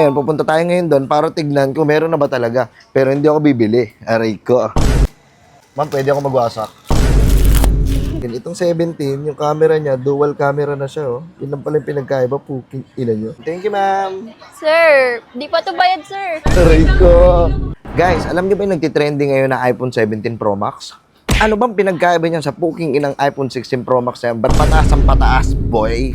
Ngayon, pupunta tayo ngayon doon para tignan kung meron na ba talaga. Pero hindi ako bibili. Aray ko. Ma'am, pwede ako magwasak. Itong 17, yung camera niya, dual camera na siya, oh. Yun lang pala yung pinagkaiba, puking ina nyo. Thank you, ma'am. Sir, di pa to bayad, sir. Aray ko. Guys, alam niyo ba yung nagtitrending ngayon na iPhone 17 Pro Max? Ano bang pinagkaiba niyan sa puking inang iPhone 16 Pro Max na yan? Ba't pataas ang pataas, boy?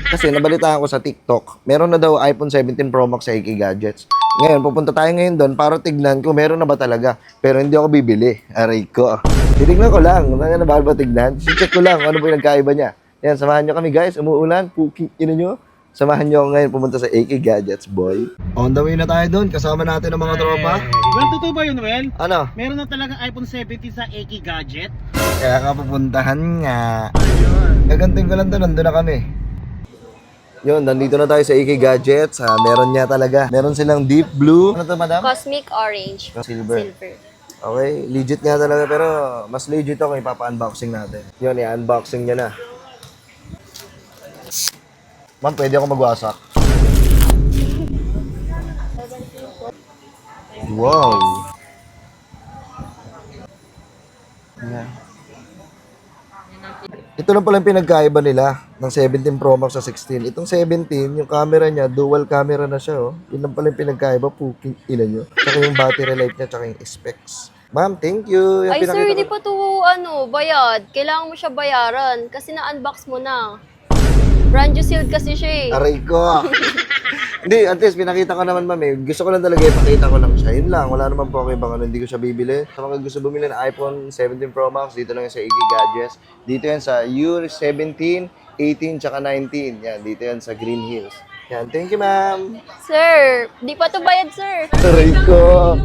Kasi nabalitaan ko sa TikTok, meron na daw iPhone 17 Pro Max sa AK Gadgets. Ngayon, pupunta tayo ngayon doon para tignan kung meron na ba talaga. Pero hindi ako bibili. Aray ko. Titignan ko lang. Ano ba tignan? Check ko lang kung ano po yung nagkaiba niya. Yan, samahan nyo kami guys. Umuulan. Puking ina nyo. Samahan nyo ako ngayon pumunta sa AK Gadgets, boy. On the way na tayo doon. Kasama natin ang mga tropa. Well, totoo ba yun, Well? Ano? Meron na talagang iPhone 17 sa AK Gadget? Kaya ka pupuntahan nga. Gaganting ko lang doon. Nandun na kami. Yun, nandito na tayo sa AK Gadgets. Meron niya talaga. Meron silang deep blue. Ano to, madam? Cosmic orange. Silver. Silver. Okay, legit nga talaga pero mas legit ako ipapa-unboxing natin. Yun, i-unboxing niya na. Ma'am, pwede ako magwasak. Wow. Yan. Ito lang pala yung pinagkaiba nila ng 17 Pro Max sa 16. Itong 17, yung camera niya, dual camera na siya, oh. Yun lang pala yung pinagkaiba, puking ina nyo. Tsaka yung battery life niya, tsaka yung specs. Ma'am, thank you. Yung Ay, sir, pinakita hindi ko- pa to, bayad. Kailangan mo siya bayaran kasi na-unbox mo na. Brand new sealed kasi siya eh. Aray ko. Hindi, at least pinakita ko naman, ma'am, eh. Gusto ko lang talaga ipakita ko lang siya. Yun lang, wala naman po ako ibang ano, hindi ko siya bibili. Sa mga gusto bumili ng iPhone 17 Pro Max, dito lang yan sa AK Gadgets. Dito yan sa U17, 18, tsaka 19. Yan, dito yan sa Green Hills. Yan, thank you, ma'am. Sir, di pa to bayad, sir. Aray ko.